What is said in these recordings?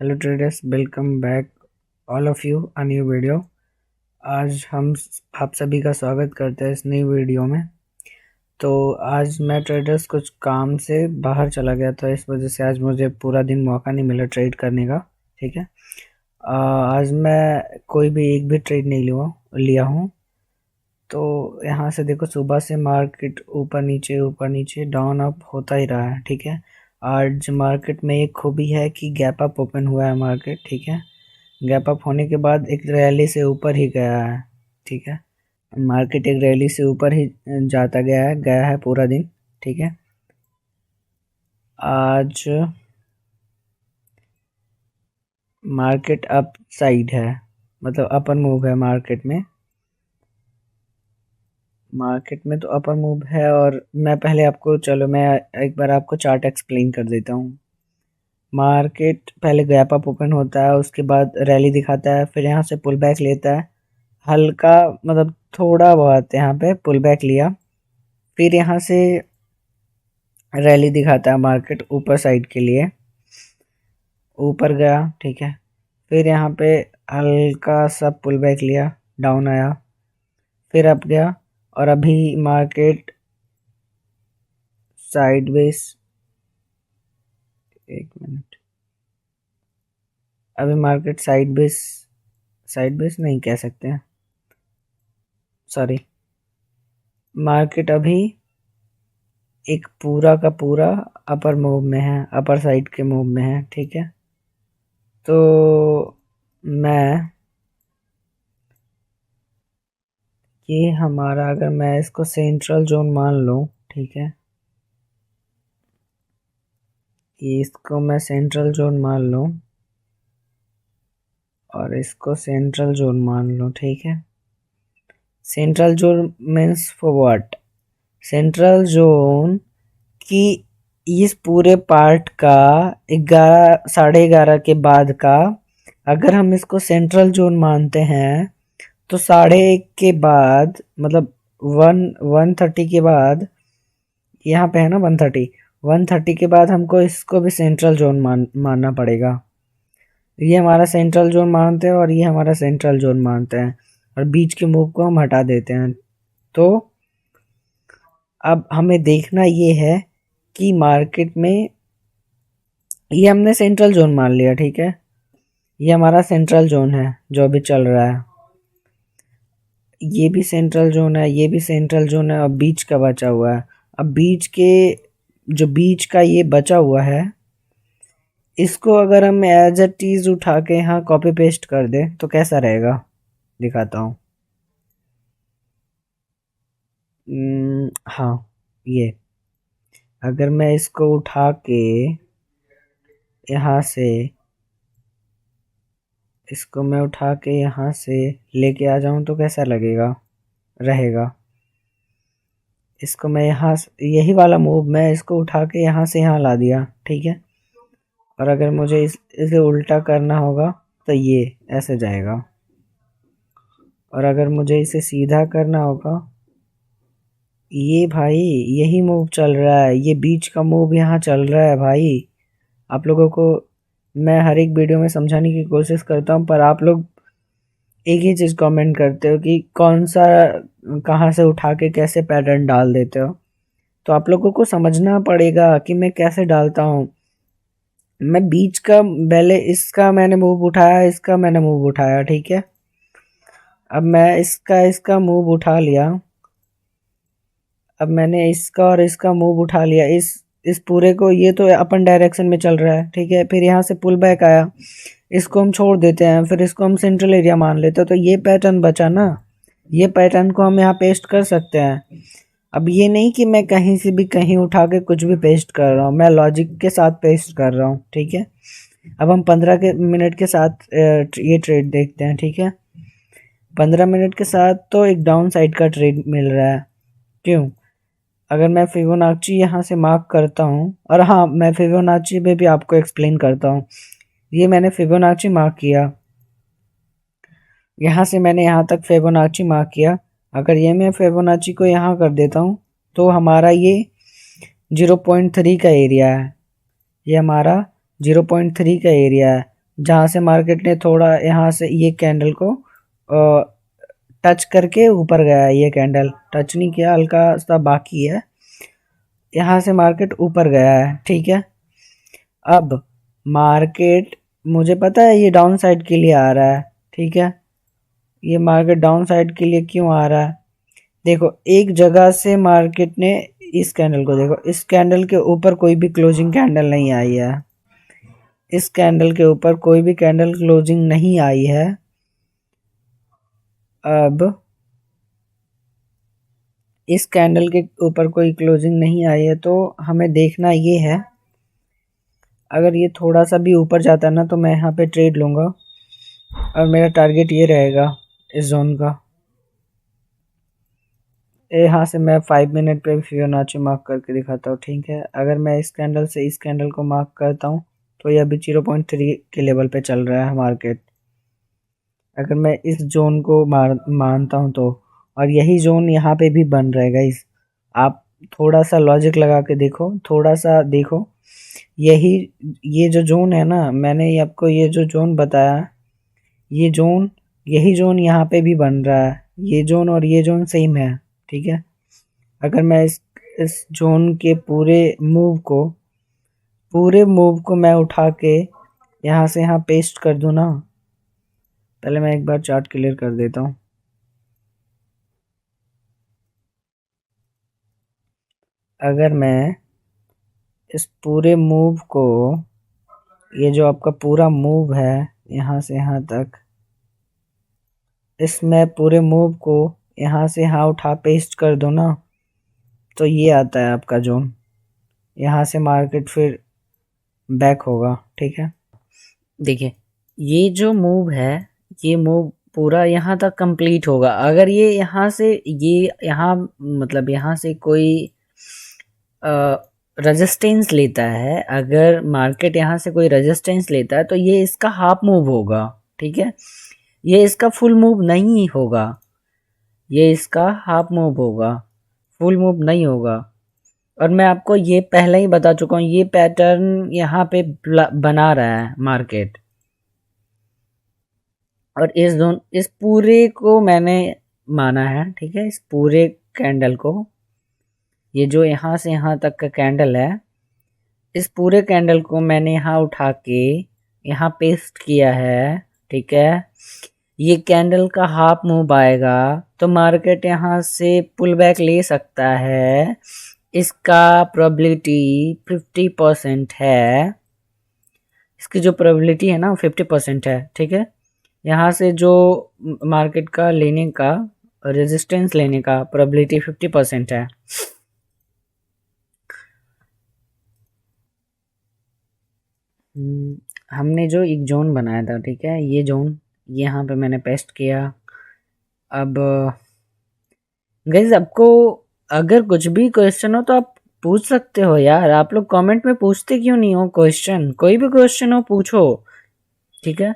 Hello traders, welcome back all of you a new video. आज हम आप सभी का स्वागत करते हैं इस नई वीडियो में। तो आज मैं ट्रेडर्स कुछ काम से बाहर चला गया था, इस वजह से आज मुझे पूरा दिन मौका नहीं मिला ट्रेड करने का। ठीक है। आज मैं कोई भी एक भी ट्रेड नहीं लिया हूँ। तो यहाँ से देखो, सुबह से मार्केट ऊपर नीचे डाउन अप होता ही रहा है। ठीक है। आज मार्केट में एक खूबी है कि गैप अप ओपन हुआ है मार्केट। ठीक है। गैप अप होने के बाद एक रैली से ऊपर ही गया है। ठीक है। मार्केट एक रैली से ऊपर ही जाता गया है पूरा दिन। ठीक है। आज मार्केट अप साइड है, मतलब अपर मूव है मार्केट में तो अपर मूव है। और मैं पहले आपको मैं एक बार आपको चार्ट एक्सप्लेन कर देता हूँ। मार्केट पहले गैप अप ओपन होता है, उसके बाद रैली दिखाता है, फिर यहाँ से पुल बैक लेता है हल्का, मतलब थोड़ा बहुत यहाँ पे पुल बैक लिया, फिर यहाँ से रैली दिखाता है मार्केट ऊपर साइड के लिए, ऊपर गया। ठीक है। फिर यहाँ पे हल्का सा पुल बैक लिया, डाउन आया, फिर अप गया, और अभी मार्केट साइडवेज, एक मिनट, अभी मार्केट साइडवेज नहीं कह सकते हैं, सॉरी। मार्केट अभी एक पूरा का पूरा अपर मूव में है, अपर साइड के मूव में है। ठीक है। तो मैं ये हमारा, अगर मैं इसको सेंट्रल जोन मान लूँ, ठीक है, ये इसको मैं सेंट्रल जोन मान लूँ और इसको सेंट्रल जोन मान लूँ। ठीक है। Central zone means for what? Central zone की इस पूरे पार्ट का 11 11:30 के बाद का, अगर हम इसको सेंट्रल जोन मानते हैं तो 1:30 के बाद, मतलब 1:30 के बाद, यहाँ पे है ना 1:30 के बाद हमको इसको भी सेंट्रल जोन मानना पड़ेगा। ये हमारा सेंट्रल जोन मानते हैं और ये हमारा सेंट्रल जोन मानते हैं, और बीच के मूव को हम हटा देते हैं। तो अब हमें देखना ये है कि मार्केट में, ये हमने सेंट्रल जोन मान लिया। ठीक है। ये हमारा सेंट्रल जोन है जो अभी चल रहा है, ये भी सेंट्रल जोन है, ये भी सेंट्रल जोन है, और बीच का बचा हुआ है। अब बीच का ये बचा हुआ है, इसको अगर हम एज अ टीज उठा के यहाँ कॉपी पेस्ट कर दे तो कैसा रहेगा, दिखाता हूँ। हाँ, ये अगर मैं इसको उठा के यहाँ से, इसको मैं उठा के यहाँ से लेके आ जाऊँ तो कैसा रहेगा। इसको मैं यहाँ, यही वाला मूव मैं इसको उठा के यहाँ से यहाँ ला दिया। ठीक है। और अगर मुझे इसे उल्टा करना होगा तो ये ऐसे जाएगा, और अगर मुझे इसे सीधा करना होगा, ये भाई यही मूव चल रहा है, ये बीच का मूव यहाँ चल रहा है भाई। आप लोगों को मैं हर एक वीडियो में समझाने की कोशिश करता हूँ, पर आप लोग एक ही चीज़ कमेंट करते हो कि कौन सा, कहाँ से उठा के कैसे पैटर्न डाल देते हो। तो आप लोगों को समझना पड़ेगा कि मैं कैसे डालता हूँ। मैं बीच का, पहले इसका मैंने मूव उठाया, इसका मैंने मूव उठाया। ठीक है। अब मैं इसका मूव उठा लिया, अब मैंने इसका और इसका मूव उठा लिया, इस पूरे को, ये तो अपन डायरेक्शन में चल रहा है। ठीक है। फिर यहाँ से पुल बैक आया, इसको हम छोड़ देते हैं, फिर इसको हम सेंट्रल एरिया मान लेते हैं, तो ये पैटर्न बचा ना, ये पैटर्न को हम यहाँ पेस्ट कर सकते हैं। अब ये नहीं कि मैं कहीं से भी कहीं उठा के कुछ भी पेस्ट कर रहा हूँ, मैं लॉजिक के साथ पेस्ट कर रहा हूँ। ठीक है। अब हम 15 मिनट के साथ ये ट्रेड देखते हैं। ठीक है। 15 मिनट के साथ तो एक डाउन साइड का ट्रेड मिल रहा है। क्यों? अगर मैं फिबोनाची यहाँ से मार्क करता हूँ, और हाँ, मैं फिबोनाची में भी आपको एक्सप्लेन करता हूँ। ये मैंने फिबोनाची मार्क किया, यहाँ से मैंने यहाँ तक फिबोनाची मार्क किया। अगर ये मैं फिबोनाची को यहाँ कर देता हूँ तो हमारा ये 0.3 का एरिया है, ये हमारा 0.3 का एरिया है। जहाँ से मार्केट ने थोड़ा यहाँ से ये कैंडल को टच करके ऊपर गया है। ये कैंडल टच नहीं किया, हल्का सा बाकी है। यहाँ से मार्केट ऊपर गया है, ठीक है। अब मार्केट, मुझे पता है ये डाउन साइड के लिए आ रहा है, ठीक है। ये मार्केट डाउन साइड के लिए क्यों आ रहा है? देखो, एक जगह से मार्केट ने इस कैंडल को, देखो इस कैंडल के ऊपर कोई भी क्लोजिंग कैंडल नहीं आई है। इस कैंडल के ऊपर कोई भी कैंडल क्लोजिंग नहीं आई है। अब इस कैंडल के ऊपर कोई क्लोजिंग नहीं आई है, तो हमें देखना ये है, अगर ये थोड़ा सा भी ऊपर जाता है ना तो मैं यहाँ पे ट्रेड लूँगा और मेरा टारगेट ये रहेगा इस जोन का। यहाँ से मैं 5 मिनट पे फिबोनाची मार्क करके दिखाता हूँ, ठीक है। अगर मैं इस कैंडल से इस कैंडल को मार्क करता हूँ तो ये अभी 0.3 के लेवल पे चल रहा है मार्केट। अगर मैं इस जोन को मानता हूँ तो, और यही जोन यहाँ पे भी बन रहेगा। इस आप थोड़ा सा लॉजिक लगा के देखो, थोड़ा सा देखो, यही ये जो जोन है ना, मैंने आपको ये जो जोन बताया, ये जोन, यही जोन यहाँ पे भी बन रहा है। ये जोन और ये जोन सेम है, ठीक है। अगर मैं इस जोन के पूरे मूव को मैं उठा के यहाँ से यहाँ पेस्ट कर दूँ ना, पहले मैं एक बार चार्ट क्लियर कर देता हूँ। अगर मैं इस पूरे मूव को, ये जो आपका पूरा मूव है यहाँ से यहाँ तक, इसमें पूरे मूव को यहाँ से यहाँ उठा पेस्ट कर दो ना, तो ये आता है आपका जोन। यहाँ से मार्केट फिर बैक होगा, ठीक है। देखिए, ये जो मूव है, ये मूव पूरा यहाँ तक कंप्लीट होगा। अगर ये यहाँ से, ये यहाँ मतलब यहाँ से कोई रेजिस्टेंस लेता है, अगर मार्केट यहाँ से कोई रेजिस्टेंस लेता है तो ये इसका हाफ मूव होगा, ठीक है। ये इसका फुल मूव नहीं होगा, ये इसका हाफ मूव होगा, फुल मूव नहीं होगा। और मैं आपको ये पहले ही बता चुका हूँ, ये पैटर्न यहाँ पे बना रहा है मार्केट। और इस पूरे को मैंने माना है, ठीक है। इस पूरे कैंडल को, ये जो यहाँ से यहाँ तक का कैंडल है, इस पूरे कैंडल को मैंने यहाँ उठा के यहाँ पेस्ट किया है, ठीक है। ये कैंडल का हाफ मूव आएगा तो मार्केट यहाँ से पुल बैक ले सकता है। इसका प्रोबेबिलिटी 50% है। इसकी जो प्रोबेबिलिटी है ना 50% है, ठीक है। यहाँ से जो मार्केट का लेने का, रेजिस्टेंस लेने का प्रोबेबिलिटी 50% है। हमने जो एक जोन बनाया था, ठीक है, ये जोन यहाँ पे मैंने पेस्ट किया। अब गाइस, आपको अगर कुछ भी क्वेश्चन हो तो आप पूछ सकते हो यार। आप लोग कमेंट में पूछते क्यों नहीं हो क्वेश्चन? कोई भी क्वेश्चन हो पूछो, ठीक है।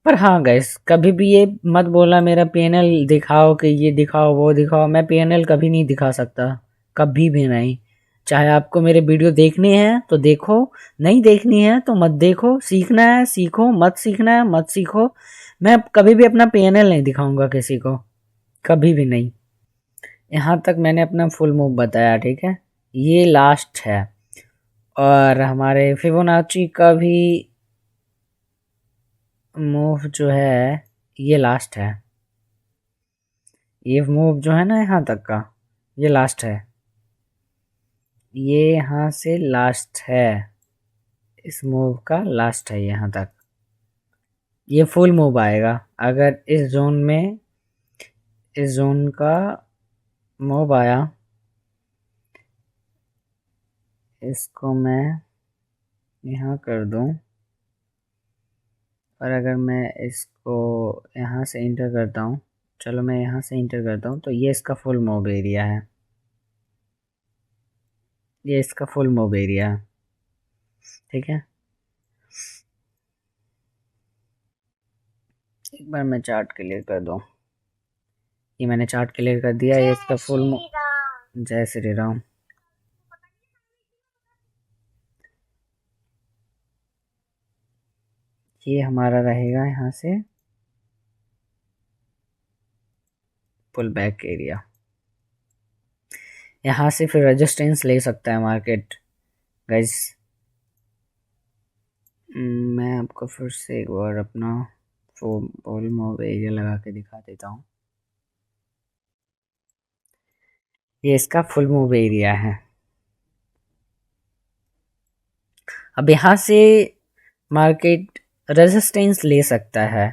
पर हाँ गाइस, कभी भी ये मत बोला मेरा पीएनएल दिखाओ, कि ये दिखाओ वो दिखाओ। मैं पीएनएल कभी नहीं दिखा सकता, कभी भी नहीं। चाहे आपको मेरे वीडियो देखने हैं तो देखो, नहीं देखनी है तो मत देखो। सीखना है सीखो, मत सीखना है मत सीखो। मैं कभी भी अपना पीएनएल नहीं दिखाऊंगा किसी को, कभी भी नहीं। यहाँ तक मैंने अपना फुल मूव बताया, ठीक है। ये लास्ट है, और हमारे फिबोनाची का भी मूव जो है ये लास्ट है। ये मूव जो है ना यहाँ तक का, ये लास्ट है। ये यहाँ से लास्ट है, इस मूव का लास्ट है यहाँ तक। ये फुल मूव आएगा अगर इस जोन में, इस जोन का मूव आया। इसको मैं यहाँ कर दूँ, और अगर मैं इसको यहाँ से इंटर करता हूँ, चलो मैं यहाँ से इंटर करता हूँ, तो ये इसका फुल मूव एरिया है। ये इसका फुल मूव एरिया है, ठीक है। एक बार मैं चार्ट क्लियर कर दूँ। ये मैंने चार्ट क्लियर कर दिया, ये इसका फुल मूव। जय श्री राम। ये हमारा रहेगा यहाँ से पुल बैक एरिया। यहाँ से फिर रेजिस्टेंस ले सकता है मार्केट गाइस। मैं आपको फिर से एक बार अपना फुल मूव एरिया लगा के दिखा देता हूँ। ये इसका फुल मूव एरिया है। अब यहाँ से मार्केट रेजिस्टेंस ले सकता है।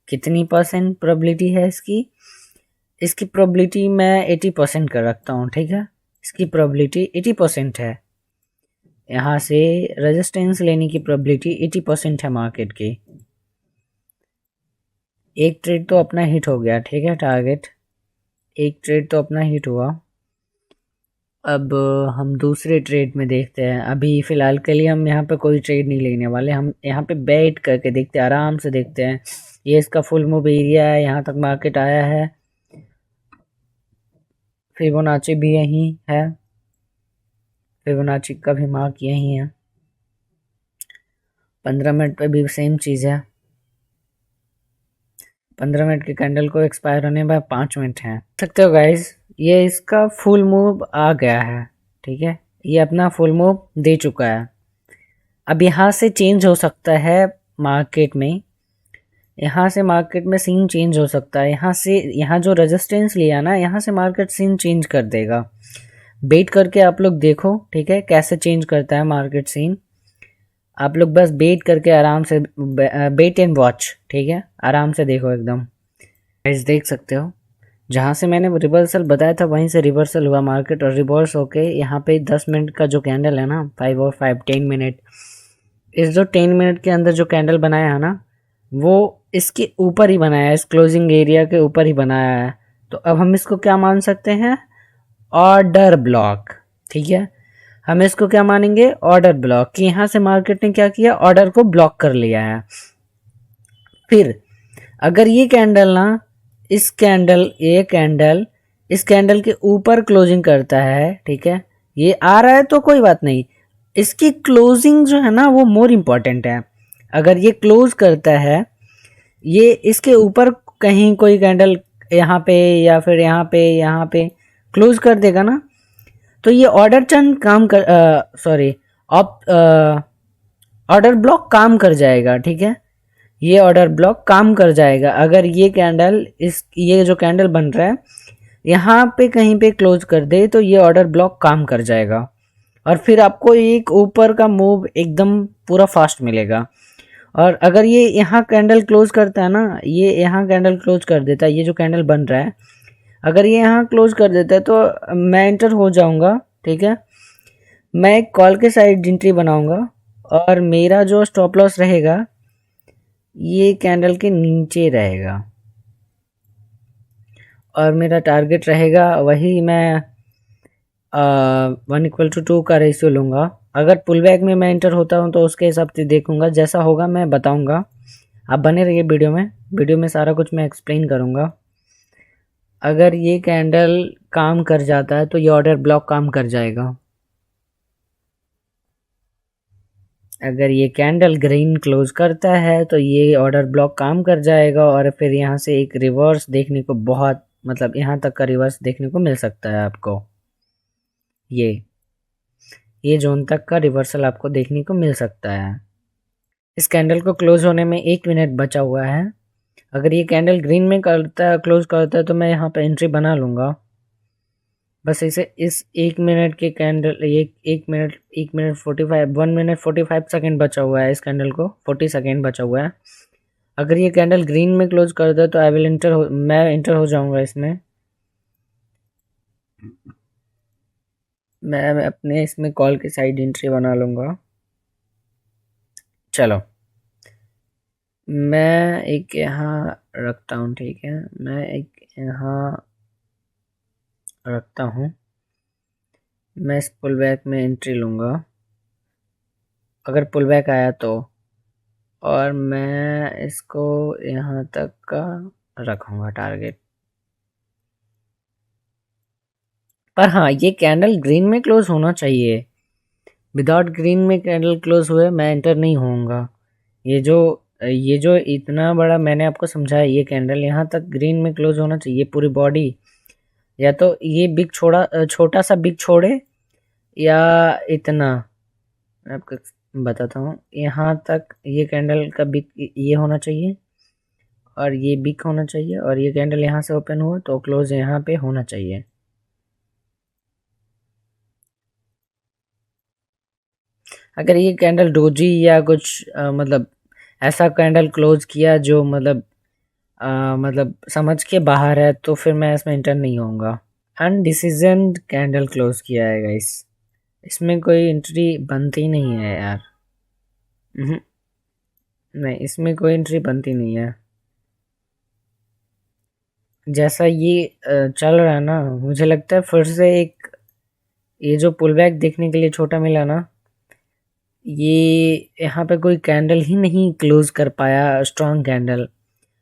कितनी % प्रोबेबिलिटी है इसकी? इसकी प्रोबेबिलिटी मैं 80% कर रखता हूँ, ठीक है। इसकी प्रोबेबिलिटी 80% है। यहाँ से रेजिस्टेंस लेने की प्रोबेबिलिटी 80% है मार्केट की। एक ट्रेड तो अपना हिट हो गया, ठीक है, टारगेट एक ट्रेड तो अपना हिट हुआ। अब हम दूसरे ट्रेड में देखते हैं। अभी फ़िलहाल के लिए हम यहाँ पे कोई ट्रेड नहीं लेने वाले, हम यहाँ पे बैठ करके देखते हैं, आराम से देखते हैं। ये इसका फुल मूव एरिया है, यहाँ तक मार्केट आया है। फिबोनाची भी यहीं है, फिबोनाची का भी मार्क यहीं है। 15 मिनट पे भी सेम चीज़ है। 15 मिनट के कैंडल को एक्सपायर होने में 5 मिनट हैं। सकते हो गाइस, ये इसका फुल मूव आ गया है, ठीक है। ये अपना फुल मूव दे चुका है। अब यहाँ से चेंज हो सकता है मार्केट में, यहाँ से मार्केट में सीन चेंज हो सकता है। यहाँ से यहाँ जो रेजिस्टेंस लिया ना, यहाँ से मार्केट सीन चेंज कर देगा। वेट करके आप लोग देखो, ठीक है, कैसे चेंज करता है मार्केट सीन। आप लोग बस वेट करके आराम से वेट एंड वॉच, ठीक है, आराम से देखो एकदम। गाइस देख सकते हो, जहाँ से मैंने रिवर्सल बताया था वहीं से रिवर्सल हुआ मार्केट, और रिवर्स होके यहाँ पे 10 मिनट का जो कैंडल है ना, 5 और 5 10 मिनट, इस जो 10 मिनट के अंदर जो कैंडल बनाया है ना, वो इसके ऊपर ही बनाया है, इस क्लोजिंग एरिया के ऊपर ही बनाया है। तो अब हम इसको क्या मान सकते हैं? ऑर्डर ब्लॉक, ठीक है। हम इसको क्या मानेंगे? ऑर्डर ब्लॉक, कि यहाँ से मार्केट ने क्या किया? ऑर्डर को ब्लॉक कर लिया है। फिर अगर ये कैंडल ना, इस कैंडल के ऊपर क्लोजिंग करता है, ठीक है, ये आ रहा है तो कोई बात नहीं, इसकी क्लोजिंग जो है ना वो मोर इम्पॉर्टेंट है। अगर ये क्लोज करता है, ये इसके ऊपर कहीं कोई कैंडल यहाँ पे या फिर यहाँ पे क्लोज कर देगा ना, तो ये ऑर्डर चैन काम कर सॉरी ऑर्डर ब्लॉक काम कर जाएगा, ठीक है। ये ऑर्डर ब्लॉक काम कर जाएगा अगर ये कैंडल ये जो कैंडल बन रहा है यहाँ पे कहीं पे क्लोज कर दे, तो ये ऑर्डर ब्लॉक काम कर जाएगा और फिर आपको एक ऊपर का मूव एकदम पूरा फास्ट मिलेगा। और अगर ये यहाँ कैंडल क्लोज करता है ना, ये यहाँ कैंडल क्लोज कर देता है, ये जो कैंडल बन रहा है अगर ये यहाँ क्लोज कर देता है तो मैं एंटर हो जाऊँगा, ठीक है। मैं एक कॉल के साइड एंट्री बनाऊँगा और मेरा जो स्टॉप लॉस रहेगा ये कैंडल के नीचे रहेगा और मेरा टारगेट रहेगा वही, मैं 1:2 का रेशियो लूँगा। अगर पुल बैक में मैं एंटर होता हूँ तो उसके हिसाब से देखूँगा, जैसा होगा मैं बताऊँगा। आप बने रहिए वीडियो में सारा कुछ मैं एक्सप्लेन करूँगा। अगर ये कैंडल काम कर जाता है तो ये ऑर्डर ब्लॉक काम कर जाएगा। अगर ये कैंडल ग्रीन क्लोज करता है तो ये ऑर्डर ब्लॉक काम कर जाएगा और फिर यहाँ से एक रिवर्स देखने को बहुत, मतलब यहाँ तक का रिवर्स देखने को मिल सकता है आपको। ये जोन तक का रिवर्सल आपको देखने को मिल सकता है। इस कैंडल को क्लोज होने में 1 मिनट बचा हुआ है। अगर ये कैंडल ग्रीन में करता है, क्लोज करता है, तो मैं यहाँ पे एंट्री बना लूँगा। बस इसे इस 1 मिनट के कैंडल, ये 1 मिनट 45 1 मिनट 45 सेकेंड बचा हुआ है, इस कैंडल को 40 सेकेंड बचा हुआ है। अगर ये कैंडल ग्रीन में क्लोज करता है तो मैं एंटर हो जाऊँगा इसमें। मैं अपने इसमें कॉल के साइड एंट्री बना लूँगा। चलो मैं एक यहाँ रखता हूँ, ठीक है, मैं एक यहाँ रखता हूँ। मैं इस पुल बैक में एंट्री लूँगा अगर पुल बैक आया तो, और मैं इसको यहाँ तक का रखूँगा टारगेट। पर हाँ, ये कैंडल ग्रीन में क्लोज होना चाहिए। विदाउट ग्रीन में कैंडल क्लोज हुए मैं एंटर नहीं होऊंगा। ये जो इतना बड़ा मैंने आपको समझाया, ये कैंडल यहाँ तक ग्रीन में क्लोज होना चाहिए पूरी बॉडी, या तो ये बिग छोटा सा बिग छोड़े, या इतना। मैं आपको बताता हूँ, यहाँ तक ये कैंडल का बिग ये होना चाहिए, और ये बिग होना चाहिए, और ये कैंडल यहाँ से ओपन हुआ तो क्लोज यहाँ पे होना चाहिए। अगर ये कैंडल डोजी या कुछ मतलब ऐसा कैंडल क्लोज किया जो मतलब समझ के बाहर है, तो फिर मैं इसमें इंटर नहीं होऊंगा। अनडिसीजन कैंडल क्लोज किया है गाइस, इसमें कोई एंट्री बनती नहीं है यार। नहीं, इसमें कोई एंट्री बनती नहीं है। जैसा ये चल रहा है ना, मुझे लगता है फिर से एक ये जो पुल बैक देखने के लिए छोटा मिला ना, ये यहाँ पे कोई कैंडल ही नहीं क्लोज कर पाया, स्ट्रॉन्ग कैंडल।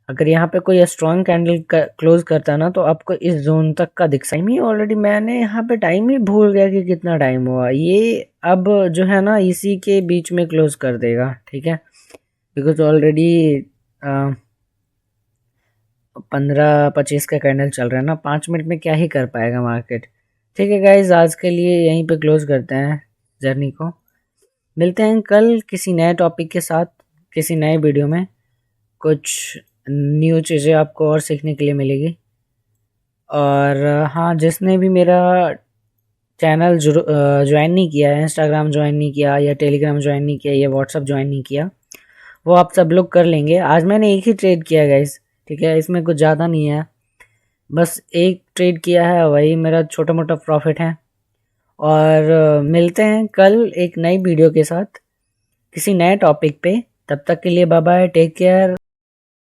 अगर यहाँ पे कोई स्ट्रॉन्ग कैंडल क्लोज करता ना, तो आपको इस जोन तक का दिख टाइम ही ऑलरेडी, मैंने यहाँ पे टाइम ही भूल गया कि कितना टाइम हुआ ये। अब जो है ना, इसी के बीच में क्लोज कर देगा, ठीक है, बिकॉज ऑलरेडी 15-25 का कैंडल चल रहा है ना, 5 मिनट में क्या ही कर पाएगा मार्केट। ठीक है गाइज, आज के लिए यहीं पे क्लोज करते हैं जर्नी को। मिलते हैं कल किसी नए टॉपिक के साथ, किसी नए वीडियो में। कुछ न्यू चीज़ें आपको और सीखने के लिए मिलेगी। और हाँ, जिसने भी मेरा चैनल ज्वाइन नहीं किया है, इंस्टाग्राम ज्वाइन नहीं किया, या टेलीग्राम ज्वाइन नहीं किया, या व्हाट्सअप ज्वाइन नहीं किया, वो आप सब लोग कर लेंगे। आज मैंने एक ही ट्रेड किया गाइस, ठीक है, इसमें कुछ ज़्यादा नहीं है, बस एक ट्रेड किया है, वही मेरा छोटा मोटा प्रॉफिट है। और मिलते हैं कल एक नई वीडियो के साथ किसी नए टॉपिक पे। तब तक के लिए बाय बाय, टेक केयर।